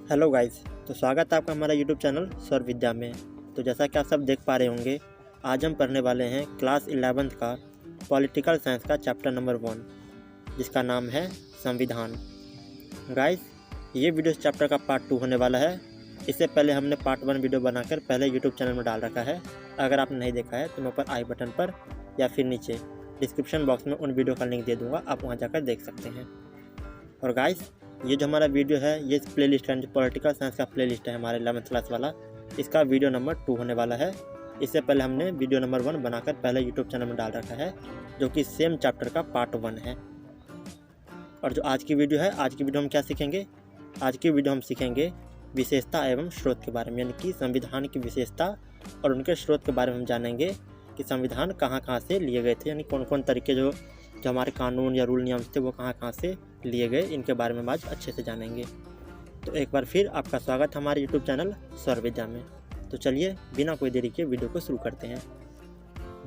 Hello guys. तो स्वागत है आपका हमारा यूट्यूब चैनल स्वर विद्या में। तो जैसा कि आप सब देख पा रहे होंगे, आज हम पढ़ने वाले हैं क्लास 11th का पॉलिटिकल साइंस का चैप्टर नंबर 1, जिसका नाम है संविधान। गाइस, ये वीडियो इस चैप्टर का पार्ट 2 होने वाला है। इससे पहले हमने पार्ट 1 वीडियो बनाकर पहले यूट्यूब चैनल में डाल रखा है। अगर आपने नहीं देखा है तो मैं ऊपर आई बटन पर या फिर नीचे डिस्क्रिप्शन बॉक्स में उन वीडियो का लिंक दे दूँगा, आप वहाँ जाकर देख सकते हैं। और गाइस, ये जो हमारा वीडियो है ये इस प्ले लिस्ट का जो पॉलिटिकल साइंस का प्ले लिस्ट है हमारे 11th क्लास वाला, इसका वीडियो नंबर 2 होने वाला है। इससे पहले हमने वीडियो नंबर 1 बनाकर पहले यूट्यूब चैनल में डाल रखा है, जो कि सेम चैप्टर का पार्ट 1 है। और जो आज की वीडियो है, आज की वीडियो हम क्या सीखेंगे? आज की वीडियो हम सीखेंगे विशेषता एवं स्रोत के बारे में, यानी कि संविधान की विशेषता और उनके स्रोत के बारे में हम जानेंगे कि संविधान कहाँ कहाँ से लिए गए थे, यानी कौन कौन तरीके जो हमारे कानून या रूल नियम थे वो कहाँ कहाँ से लिए गए, इनके बारे में आज अच्छे से जानेंगे। तो एक बार फिर आपका स्वागत हमारे यूट्यूब चैनल स्वर विद्या में। तो चलिए बिना कोई देरी के वीडियो को शुरू करते हैं।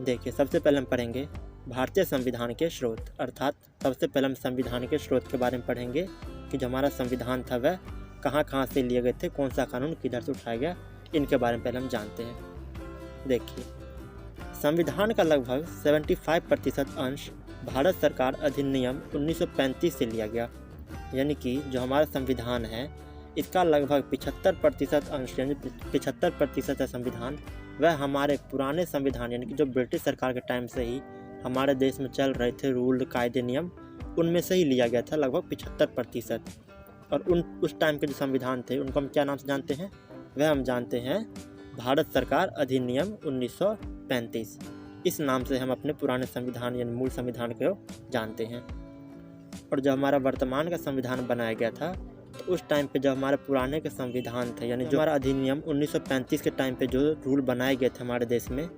देखिए, सबसे पहले हम पढ़ेंगे भारतीय संविधान के स्रोत, अर्थात सबसे पहले हम संविधान के स्रोत के बारे में पढ़ेंगे कि जो हमारा संविधान था वह कहाँ कहाँ से लिए गए थे, कौन सा कानून किधर से उठाया गया, इनके बारे में पहले हम जानते हैं। देखिए, संविधान का लगभग 75% अंश भारत सरकार अधिनियम 1935 से लिया गया, यानी कि जो हमारा संविधान है इसका लगभग 75% अंश, यानी 75% है संविधान, वह हमारे पुराने संविधान यानी कि जो ब्रिटिश सरकार के टाइम से ही हमारे देश में चल रहे थे रूल कायदे नियम, उनमें से ही लिया गया था लगभग 75%। और उस टाइम के जो संविधान थे उनको हम क्या नाम से जानते हैं? वह हम जानते हैं भारत सरकार अधिनियम 1935। इस नाम से हम अपने पुराने संविधान यानी मूल संविधान को जानते हैं। और जब हमारा वर्तमान का संविधान बनाया गया था तो उस टाइम पे जो हमारे पुराने के संविधान थे, यानी जो हमारा अधिनियम 1935 के टाइम पे जो रूल बनाए गए थे हमारे देश में,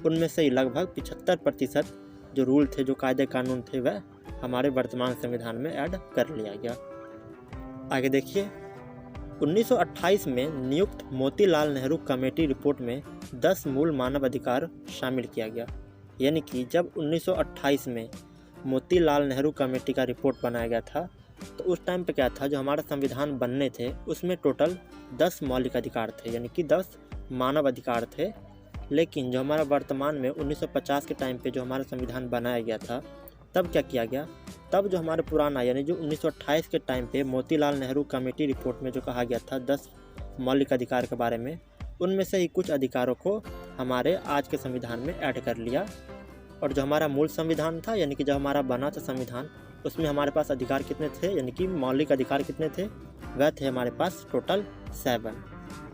उनमें से ही लगभग 75% जो रूल थे, जो कायदे कानून थे, वह हमारे वर्तमान संविधान में ऐड कर लिया गया। आगे देखिए, 1928 में नियुक्त मोतीलाल नेहरू कमेटी रिपोर्ट में 10 मूल मानव अधिकार शामिल किया गया, यानी कि जब 1928 में मोतीलाल नेहरू कमेटी का रिपोर्ट बनाया गया था तो उस टाइम पे क्या था, जो हमारा संविधान बनने थे उसमें टोटल 10 मौलिक अधिकार थे, यानी कि 10 मानव अधिकार थे। लेकिन जो हमारा वर्तमान में 1950 के टाइम पे जो हमारा संविधान बनाया गया था, तब क्या किया गया, तब जो हमारे पुराना यानी जो 1928 के टाइम पे मोतीलाल नेहरू कमेटी रिपोर्ट में जो कहा गया था 10 मौलिक अधिकार के बारे में, उनमें से ही कुछ अधिकारों को हमारे आज के संविधान में ऐड कर लिया। और जो हमारा मूल संविधान था, यानी कि जब हमारा बना था संविधान, उसमें हमारे पास अधिकार कितने थे, यानी कि मौलिक अधिकार कितने थे, वह थे हमारे पास टोटल 7।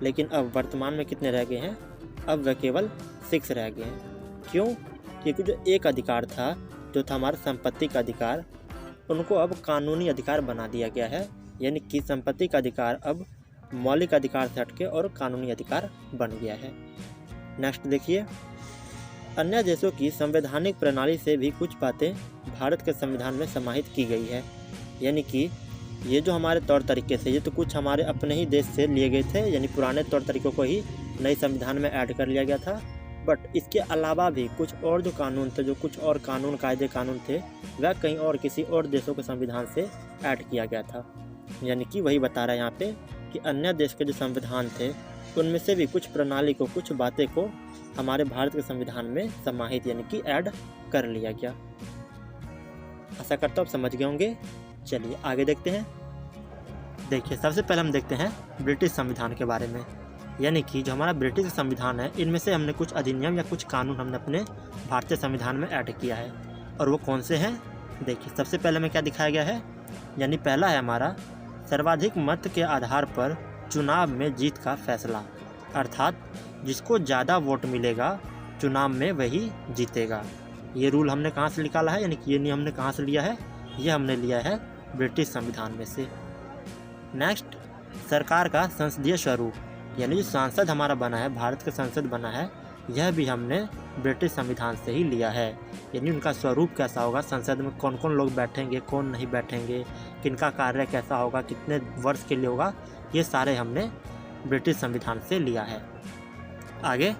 लेकिन अब वर्तमान में कितने रह गए हैं? अब वह केवल 6 रह गए हैं। क्यों? क्योंकि जो एक अधिकार था, जो था हमारा संपत्ति का अधिकार, उनको अब कानूनी अधिकार बना दिया गया है, यानी कि संपत्ति का अधिकार अब मौलिक अधिकार से हटके और कानूनी अधिकार बन गया है। नेक्स्ट देखिए, अन्य देशों की संवैधानिक प्रणाली से भी कुछ बातें भारत के संविधान में समाहित की गई है, यानी कि ये जो हमारे तौर तरीके से, ये तो कुछ हमारे अपने ही देश से लिए गए थे, यानी पुराने तौर तरीकों को ही नए संविधान में ऐड कर लिया गया था। बट इसके अलावा भी कुछ और जो कानून थे, जो कुछ और कानून कायदे कानून थे, वह कहीं और किसी और देशों के संविधान से ऐड किया गया था। यानी कि वही बता रहा है यहाँ पे कि अन्य देश के जो संविधान थे उनमें से भी कुछ प्रणाली को, कुछ बातें को हमारे भारत के संविधान में समाहित यानी कि ऐड कर लिया गया। आशा करता हूँ आप समझ गए होंगे। चलिए आगे देखते हैं। देखिए, सबसे पहले हम देखते हैं ब्रिटिश संविधान के बारे में, यानी कि जो हमारा ब्रिटिश संविधान है, इनमें से हमने कुछ अधिनियम या कुछ कानून हमने अपने भारतीय संविधान में ऐड किया है। और वो कौन से हैं? देखिए, सबसे पहले में क्या दिखाया गया है, यानी पहला है हमारा सर्वाधिक मत के आधार पर चुनाव में जीत का फैसला, अर्थात जिसको ज़्यादा वोट मिलेगा चुनाव में वही जीतेगा। ये रूल हमने कहाँ से निकाला है, यानी कि ये नियम हमने कहाँ से लिया है? ये हमने लिया है ब्रिटिश संविधान में से। नेक्स्ट, सरकार का संसदीय स्वरूप, यानी जो संसद हमारा बना है, भारत का संसद बना है, यह भी हमने ब्रिटिश संविधान से ही लिया है। यानी उनका स्वरूप कैसा होगा, संसद में कौन कौन लोग बैठेंगे, कौन नहीं बैठेंगे, किनका कार्य कैसा होगा, कितने वर्ष के लिए होगा, ये सारे हमने ब्रिटिश संविधान से लिया है। आगे,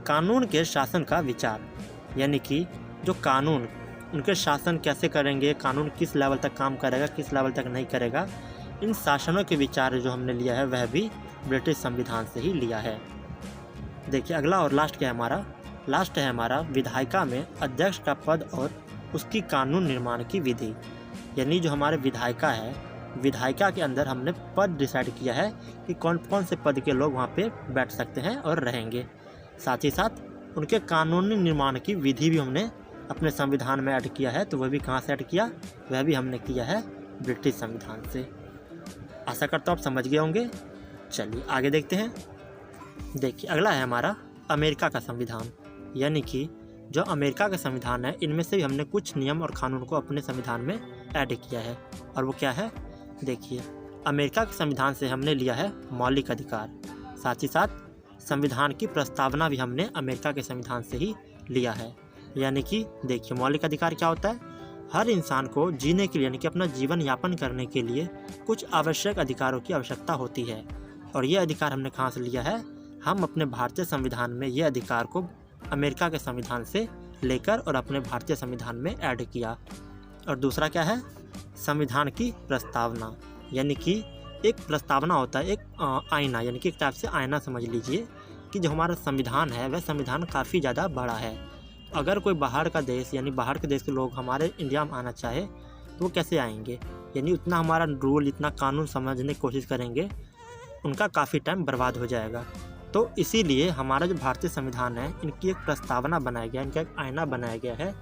कानून के शासन का विचार, यानी कि जो कानून, उनके शासन कैसे करेंगे, कानून किस लेवल तक काम करेगा, किस लेवल तक नहीं करेगा, इन शासनों के विचार जो हमने लिया है वह भी ब्रिटिश संविधान से ही लिया है। देखिए अगला और लास्ट क्या है हमारा, लास्ट है हमारा विधायिका में अध्यक्ष का पद और उसकी कानून निर्माण की विधि। यानी जो हमारे विधायिका है, विधायिका के अंदर हमने पद डिसाइड किया है कि कौन कौन से पद के लोग वहाँ पे बैठ सकते हैं और रहेंगे। साथ ही साथ उनके कानूनी निर्माण की विधि भी हमने अपने संविधान में ऐड किया है। तो वह भी कहाँ से ऐड किया, वह भी हमने किया है ब्रिटिश संविधान से। आशा करता हूँ आप समझ गए होंगे। चलिए आगे देखते हैं। देखिए अगला है हमारा अमेरिका का संविधान। यानी कि जो अमेरिका का संविधान है, इनमें से भी हमने कुछ नियम और कानून को अपने संविधान में ऐड किया है। और वो क्या है, देखिए अमेरिका के संविधान से हमने लिया है मौलिक अधिकार। साथ ही साथ संविधान की प्रस्तावना भी हमने अमेरिका के संविधान से ही लिया है। यानी कि देखिए मौलिक अधिकार क्या होता है, हर इंसान को जीने के लिए यानी कि अपना जीवन यापन करने के लिए कुछ आवश्यक अधिकारों की आवश्यकता होती है। और ये अधिकार हमने कहाँ से लिया है, हम अपने भारतीय संविधान में ये अधिकार को अमेरिका के संविधान से लेकर और अपने भारतीय संविधान में ऐड किया। और दूसरा क्या है, संविधान की प्रस्तावना। यानी कि एक प्रस्तावना होता है, एक आईना, यानी कि एक टाइप से आईना समझ लीजिए कि जो हमारा संविधान है वह संविधान काफ़ी ज़्यादा बड़ा है। अगर कोई बाहर का देश यानी बाहर के देश के लोग हमारे इंडिया में आना चाहे तो वो कैसे आएंगे, यानी उतना हमारा रूल, इतना कानून समझने की कोशिश करेंगे, उनका काफ़ी टाइम बर्बाद हो जाएगा। तो इसीलिए हमारा जो भारतीय संविधान है, इनकी एक प्रस्तावना बनाया गया, इनका एक आईना बनाया गया है,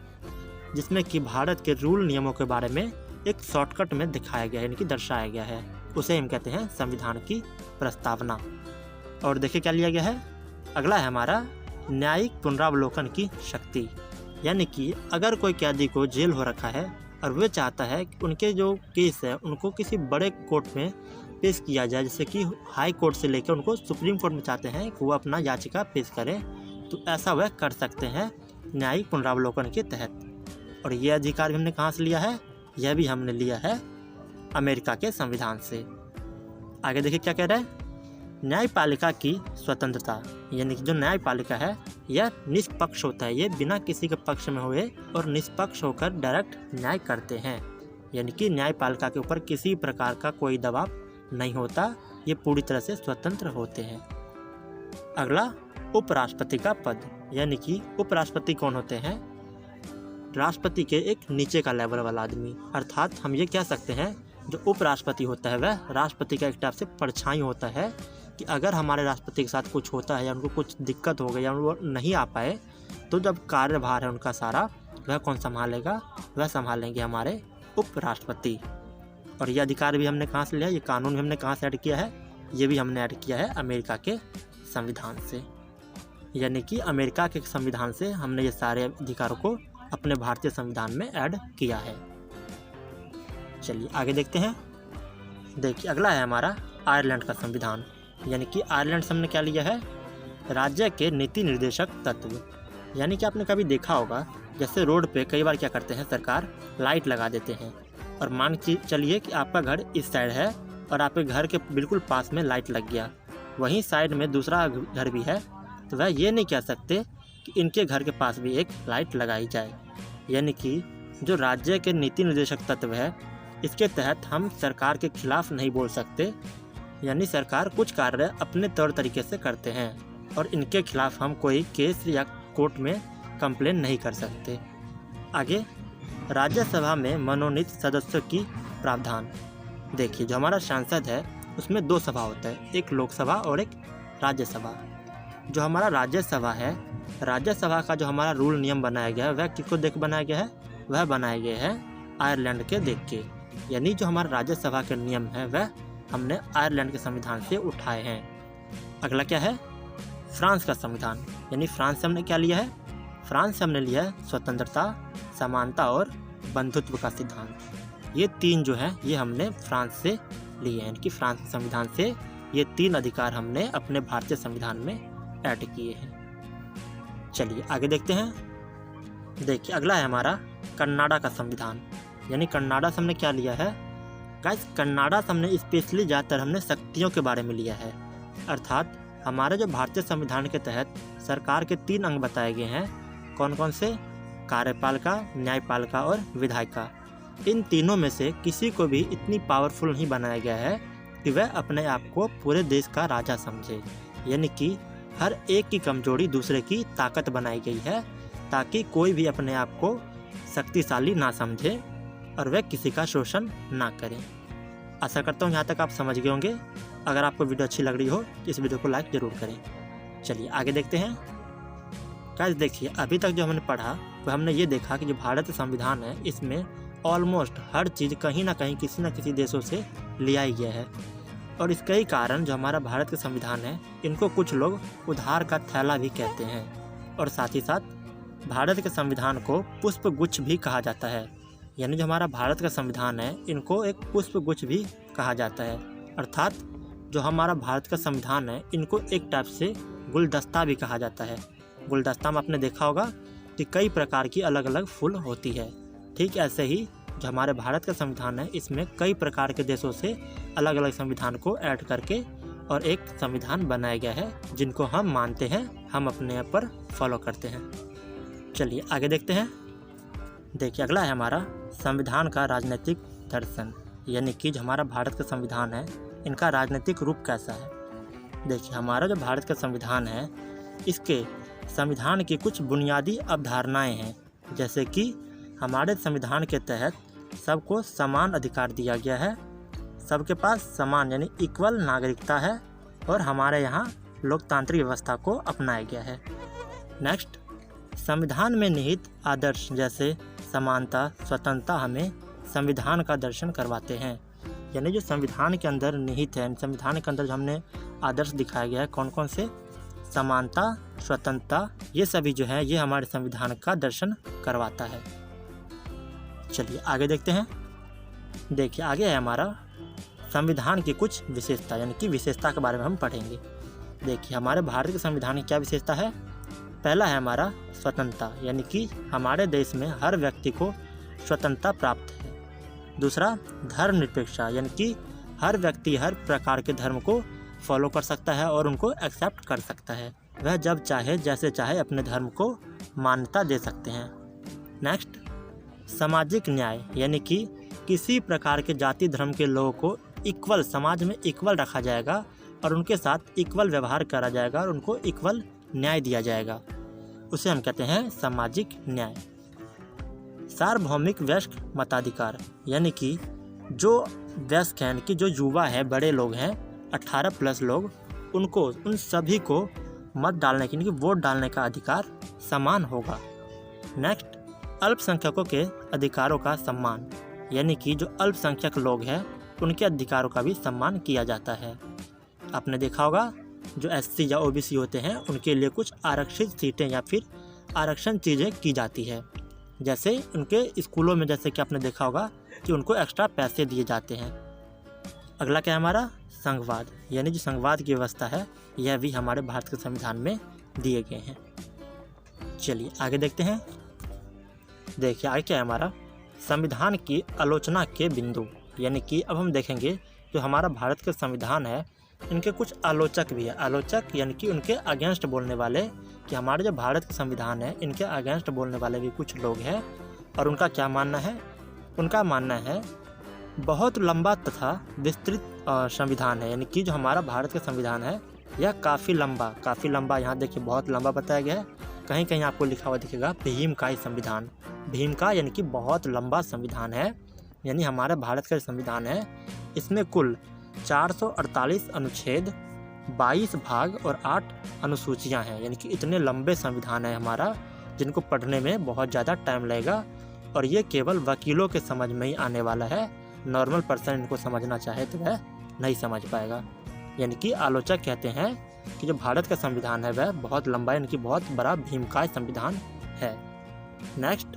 जिसमें कि भारत के रूल नियमों के बारे में एक शॉर्टकट में दिखाया गया है, यानी कि दर्शाया गया है। उसे हम कहते हैं संविधान की प्रस्तावना। और देखिए क्या लिया गया है, अगला है हमारा न्यायिक पुनरावलोकन की शक्ति। यानी कि अगर कोई कैदी को जेल हो रखा है और वह चाहता है कि उनके जो केस है उनको किसी बड़े कोर्ट में पेश किया जाए, जैसे कि हाई कोर्ट से लेकर उनको सुप्रीम कोर्ट में चाहते हैं कि वो अपना याचिका पेश करें, तो ऐसा वह कर सकते हैं न्यायिक पुनरावलोकन के तहत। और ये अधिकार भी हमने कहाँ से लिया है, यह भी हमने लिया है अमेरिका के संविधान से। आगे देखिए क्या कह रहा है, न्यायपालिका की स्वतंत्रता। यानी कि जो न्यायपालिका है यह निष्पक्ष होता है, ये बिना किसी के पक्ष में हुए और निष्पक्ष होकर डायरेक्ट न्याय करते हैं। यानी कि न्यायपालिका के ऊपर किसी प्रकार का कोई दबाव नहीं होता, ये पूरी तरह से स्वतंत्र होते हैं। अगला उपराष्ट्रपति का पद। यानी कि उपराष्ट्रपति कौन होते हैं, राष्ट्रपति के एक नीचे का लेवल वाला आदमी। अर्थात हम ये कह सकते हैं जो उपराष्ट्रपति होता है वह राष्ट्रपति का एक टाइप से परछाई होता है, कि अगर हमारे राष्ट्रपति के साथ कुछ होता है या उनको कुछ दिक्कत हो गई या वो नहीं आ पाए, तो जब कार्यभार है उनका सारा वह कौन संभालेगा, वह संभालेंगे हमारे उपराष्ट्रपति। और ये अधिकार भी हमने कहाँ से लिया, ये कानून भी हमने कहाँ से ऐड किया है, ये भी हमने ऐड किया है अमेरिका के संविधान से। यानी कि अमेरिका के संविधान से हमने ये सारे अधिकारों को अपने भारतीय संविधान में ऐड किया है। चलिए आगे देखते हैं। देखिए अगला है हमारा आयरलैंड का संविधान। यानी कि आयरलैंड से हमने क्या लिया है, राज्य के नीति निर्देशक तत्व। यानी कि आपने कभी देखा होगा, जैसे रोड पे कई बार क्या करते हैं, सरकार लाइट लगा देते हैं, और मान के चलिए कि आपका घर इस साइड है और आपके घर के बिल्कुल पास में लाइट लग गया, वहीं साइड में दूसरा घर भी है, तो वह ये नहीं कह सकते कि इनके घर के पास भी एक लाइट लगाई जाए। यानी कि जो राज्य के नीति निर्देशक तत्व है, इसके तहत हम सरकार के खिलाफ नहीं बोल सकते। यानी सरकार कुछ कार्य अपने तौर तरीके से करते हैं और इनके खिलाफ हम कोई केस या कोर्ट में कंप्लेन नहीं कर सकते। आगे राज्यसभा में मनोनीत सदस्यों की प्रावधान। देखिए जो हमारा सांसद है उसमें दो सभा होता है, एक लोकसभा और एक राज्यसभा। जो हमारा राज्यसभा है, राज्यसभा का जो हमारा रूल नियम बनाया गया है वह किसको देख बनाया गया है, वह बनाए गए हैं आयरलैंड के देख के। यानी जो हमारा राज्यसभा के नियम है वह हमने आयरलैंड के संविधान से उठाए हैं। अगला क्या है, फ्रांस का संविधान। यानी फ्रांस से हमने क्या लिया है, फ्रांस से हमने लिया है स्वतंत्रता, समानता और बंधुत्व का सिद्धांत। ये तीन जो है ये हमने फ्रांस से लिए हैं। यानी कि फ्रांस के संविधान से ये तीन अधिकार हमने अपने भारतीय संविधान में ऐड किए हैं। चलिए आगे देखते हैं। देखिए अगला है हमारा कनाडा का संविधान। यानी कनाडा से हमने क्या लिया है, गाइस कनाडा से हमने स्पेशली ज़्यादातर हमने शक्तियों के बारे में लिया है। अर्थात हमारे जो भारतीय संविधान के तहत सरकार के तीन अंग बताए गए हैं, कौन कौन से, कार्यपालिका, न्यायपालिका और विधायिका। इन तीनों में से किसी को भी इतनी पावरफुल नहीं बनाया गया है कि वह अपने आप को पूरे देश का राजा समझे। यानी कि हर एक की कमजोरी दूसरे की ताकत बनाई गई है, ताकि कोई भी अपने आप को शक्तिशाली ना समझे और वह किसी का शोषण ना करे। आशा करता हूँ यहाँ तक आप समझ गए होंगे। अगर आपको वीडियो अच्छी लग रही हो तो इस वीडियो को लाइक ज़रूर करें। चलिए आगे देखते हैं। गाइस देखिए, अभी तक जो हमने पढ़ा वो हमने ये देखा कि जो भारत संविधान है इसमें ऑलमोस्ट हर चीज़ कहीं ना कहीं किसी न किसी देशों से लिया ही गया है। और इसका ही कारण जो हमारा भारत का संविधान है, इनको कुछ लोग उधार का थैला भी कहते हैं। और साथ ही साथ भारत के संविधान को पुष्प गुच्छ भी कहा जाता है। यानी जो हमारा भारत का संविधान है, इनको एक पुष्प गुच्छ भी कहा जाता है। अर्थात जो हमारा भारत का संविधान है, इनको एक टाइप से गुलदस्ता भी कहा जाता है। गुलदस्ता में आपने देखा होगा कि कई प्रकार की अलग अलग फूल होती है। ठीक ऐसे ही जो हमारे भारत का संविधान है, इसमें कई प्रकार के देशों से अलग अलग संविधान को ऐड करके और एक संविधान बनाया गया है, जिनको हम मानते हैं, हम अपने आप पर फॉलो करते हैं। चलिए आगे देखते हैं। देखिए अगला है हमारा संविधान का राजनीतिक दर्शन। यानी कि जो हमारा भारत का संविधान है, इनका राजनीतिक रूप कैसा है। देखिए हमारा जो भारत का संविधान है, इसके संविधान की कुछ बुनियादी अवधारणाएं हैं। जैसे कि हमारे संविधान के तहत सबको समान अधिकार दिया गया है, सबके पास समान यानी इक्वल नागरिकता है, और हमारे यहाँ लोकतांत्रिक व्यवस्था को अपनाया गया है। नेक्स्ट, संविधान में निहित आदर्श जैसे समानता, स्वतंत्रता हमें संविधान का दर्शन करवाते हैं। यानी जो संविधान के अंदर निहित है, संविधान के अंदर जो हमने आदर्श दिखाया गया है, कौन कौन से, समानता, स्वतंत्रता, ये सभी जो है ये हमारे संविधान का दर्शन करवाता है। चलिए आगे देखते हैं। देखिए आगे है हमारा संविधान की कुछ विशेषता, यानी कि विशेषता के बारे में हम पढ़ेंगे। देखिए हमारे भारत के संविधान की क्या विशेषता है। पहला है हमारा स्वतंत्रता, यानी कि हमारे देश में हर व्यक्ति को स्वतंत्रता प्राप्त है। दूसरा धर्मनिरपेक्षता, यानी कि हर व्यक्ति हर प्रकार के धर्म को फॉलो कर सकता है और उनको एक्सेप्ट कर सकता है। वह जब चाहे जैसे चाहे अपने धर्म को मान्यता दे सकते हैं। नेक्स्ट, सामाजिक न्याय, यानी कि किसी प्रकार के जाति धर्म के लोगों को इक्वल समाज में इक्वल रखा जाएगा और उनके साथ इक्वल व्यवहार करा जाएगा और उनको इक्वल न्याय दिया जाएगा। उसे हम कहते हैं सामाजिक न्याय। सार्वभौमिक वयस्क मताधिकार, यानी कि जो वयस्क हैं, कि जो युवा है, बड़े लोग हैं, 18+ लोग, उनको उन सभी को मत डालने की, वोट डालने का अधिकार समान होगा। नेक्स्ट, अल्पसंख्यकों के अधिकारों का सम्मान, यानी कि जो अल्पसंख्यक लोग हैं उनके अधिकारों का भी सम्मान किया जाता है। आपने देखा होगा जो SC या OBC होते हैं उनके लिए कुछ आरक्षित सीटें या फिर आरक्षण चीज़ें की जाती है। जैसे उनके स्कूलों में, जैसे कि आपने देखा होगा कि उनको एक्स्ट्रा पैसे दिए जाते हैं। अगला क्या है हमारा संघवाद, यानी जो संघवाद की व्यवस्था है यह भी हमारे भारत के संविधान में दिए गए हैं। चलिए आगे देखते हैं। देखिए आगे क्या है हमारा संविधान की आलोचना के बिंदु, यानी कि अब हम देखेंगे जो हमारा भारत का संविधान है, इनके कुछ आलोचक भी है। आलोचक यानी कि उनके अगेंस्ट बोलने वाले, कि हमारे जो भारत का संविधान है इनके अगेंस्ट बोलने वाले भी कुछ लोग हैं। और उनका क्या मानना है, उनका मानना है बहुत लंबा तथा विस्तृत संविधान है। यानी कि जो हमारा भारत का संविधान है यह काफ़ी लंबा, यहाँ देखिए बहुत लंबा बताया गया है। कहीं कहीं आपको लिखा हुआ दिखेगा भीमकाय संविधान। भीमकाय यानी कि बहुत लंबा संविधान है। यानी हमारा भारत का संविधान है, इसमें कुल 448 अनुच्छेद, 22 भाग और 8 अनुसूचियां हैं। यानी कि इतने लंबे संविधान है हमारा, जिनको पढ़ने में बहुत ज़्यादा टाइम लगेगा और ये केवल वकीलों के समझ में ही आने वाला है। नॉर्मल पर्सन इनको समझना चाहे तो वह नहीं समझ पाएगा। यानी कि आलोचक कहते हैं कि जो भारत का संविधान है वह बहुत लंबा, यानी कि बहुत बड़ा भीमकाय संविधान है। नेक्स्ट,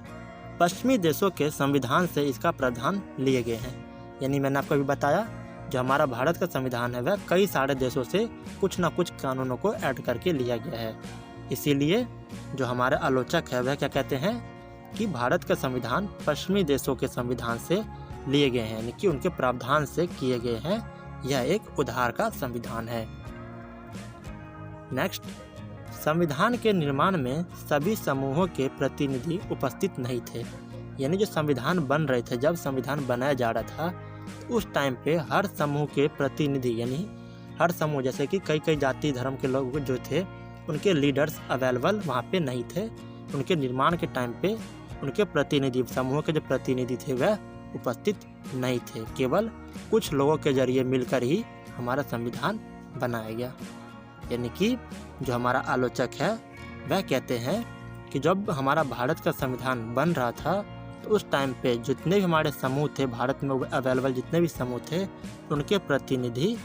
पश्चिमी देशों के संविधान से इसका प्रावधान लिए गए हैं। यानी मैंने आपको अभी बताया जो हमारा भारत का संविधान है वह कई सारे देशों से कुछ ना कुछ कानूनों को ऐड करके लिया गया है। इसीलिए जो हमारे आलोचक है वह क्या कहते हैं कि भारत का संविधान पश्चिमी देशों के संविधान से लिए गए हैं, यानी कि उनके प्रावधान से किए गए हैं। यह एक उधार का संविधान है। नेक्स्ट, संविधान के निर्माण में सभी समूहों के प्रतिनिधि उपस्थित नहीं थे। यानी जो संविधान बन रहे थे, जब संविधान बनाया जा रहा था तो उस टाइम पे हर समूह के प्रतिनिधि, यानी हर समूह जैसे कि कई कई जाति धर्म के लोग जो थे उनके लीडर्स अवेलेबल वहाँ पे नहीं थे। उनके निर्माण के टाइम पे उनके प्रतिनिधि, समूह के जो प्रतिनिधि थे वह उपस्थित नहीं थे। केवल कुछ लोगों के जरिए मिलकर ही हमारा संविधान बनाया गया। यानी कि जो हमारा आलोचक है वह कहते हैं कि जब हमारा भारत का संविधान बन रहा था तो उस टाइम पे जितने भी हमारे समूह थे, भारत में अवेलेबल जितने भी समूह थे, उनके प्रतिनिधि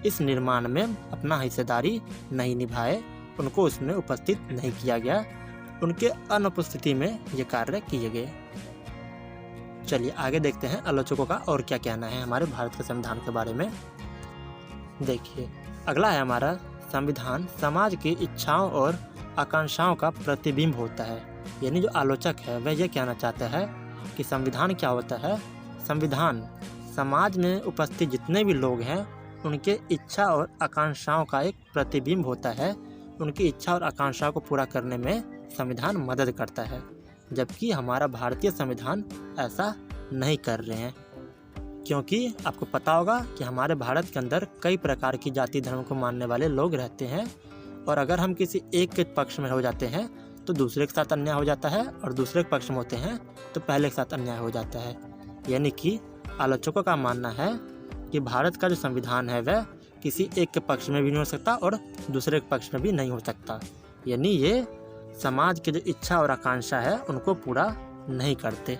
इस निर्माण में अपना हिस्सेदारी नहीं निभाए, उनको उसमें उपस्थित नहीं किया गया, उनके अनुपस्थिति में ये कार्य किए गए। चलिए आगे देखते हैं आलोचकों का और क्या कहना है हमारे भारत के संविधान के बारे में। देखिए अगला है हमारा, संविधान समाज की इच्छाओं और आकांक्षाओं का प्रतिबिंब होता है। यानी जो आलोचक है वह ये कहना चाहता है कि संविधान क्या होता है, संविधान समाज में उपस्थित जितने भी लोग हैं उनके इच्छा और आकांक्षाओं का एक प्रतिबिंब होता है। उनकी इच्छा और आकांक्षाओं को पूरा करने में संविधान मदद करता है, जबकि हमारा भारतीय संविधान ऐसा नहीं कर रहे हैं। क्योंकि आपको पता होगा कि हमारे भारत के अंदर कई प्रकार की जाति धर्म को मानने वाले लोग रहते हैं, और अगर हम किसी एक के पक्ष में हो जाते हैं तो दूसरे के साथ अन्याय हो जाता है, और दूसरे के पक्ष में होते हैं तो पहले के साथ अन्याय हो जाता है। यानी कि आलोचकों का मानना है कि भारत का जो संविधान है वह किसी एक के पक्ष में भी नहीं हो सकता और दूसरे के पक्ष में भी नहीं हो सकता। यानी ये समाज की जो इच्छा और आकांक्षा है उनको पूरा नहीं करते।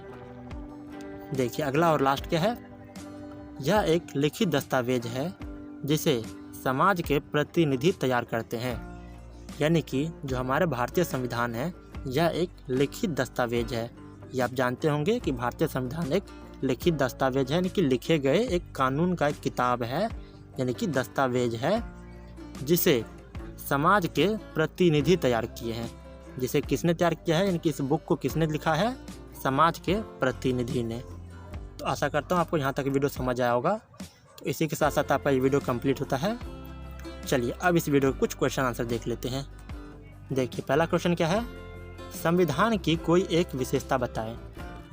देखिए अगला और लास्ट क्या है, यह एक लिखित दस्तावेज है जिसे समाज के प्रतिनिधि तैयार करते हैं। यानी कि जो हमारे भारतीय संविधान है यह एक लिखित दस्तावेज है। ये आप जानते होंगे कि भारतीय संविधान एक लिखित दस्तावेज है, यानी कि लिखे गए एक कानून का एक किताब है, यानी कि दस्तावेज है जिसे समाज के प्रतिनिधि तैयार किए हैं। जिसे किसने तैयार किया है, यानी कि इस बुक को किसने लिखा है, समाज के प्रतिनिधि ने। तो आशा करता हूँ आपको यहाँ तक वीडियो समझ आया होगा। तो इसी के साथ साथ आपका ये वीडियो कंप्लीट होता है। चलिए अब इस वीडियो के कुछ क्वेश्चन आंसर देख लेते हैं। देखिए पहला क्वेश्चन क्या है, संविधान की कोई एक विशेषता बताएं।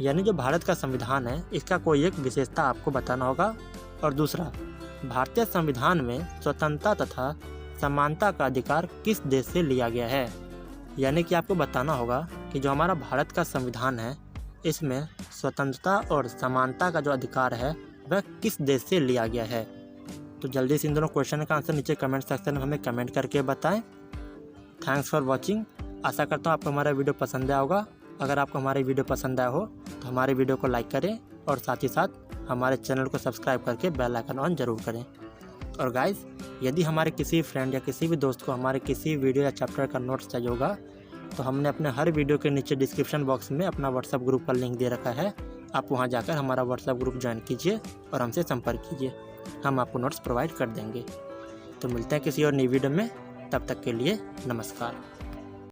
यानी जो भारत का संविधान है इसका कोई एक विशेषता आपको बताना होगा। और दूसरा, भारतीय संविधान में स्वतंत्रता तथा समानता का अधिकार किस देश से लिया गया है। यानी कि आपको बताना होगा कि जो हमारा भारत का संविधान है इसमें स्वतंत्रता और समानता का जो अधिकार है वह किस देश से लिया गया है। तो जल्दी से इन दोनों क्वेश्चन का आंसर नीचे कमेंट सेक्शन में हमें कमेंट करके बताएं। Thanks for watching. आशा करता हूँ आपको हमारा वीडियो पसंद आया होगा। अगर आपको हमारी वीडियो पसंद आया हो तो हमारे वीडियो को लाइक करें और साथ ही साथ हमारे चैनल को सब्सक्राइब करके बेल आइकन ऑन जरूर करें। और गाइस, यदि हमारे किसी फ्रेंड या किसी भी दोस्त को हमारे किसी वीडियो या चैप्टर का नोट्स चाहिए होगा तो हमने अपने हर वीडियो के नीचे डिस्क्रिप्शन बॉक्स में अपना व्हाट्सएप ग्रुप का लिंक दे रखा है। आप वहां जाकर हमारा व्हाट्सएप ग्रुप ज्वाइन कीजिए और हमसे संपर्क कीजिए, हम आपको नोट्स प्रोवाइड कर देंगे। तो मिलते हैं किसी और नई वीडियो में, तब तक के लिए नमस्कार।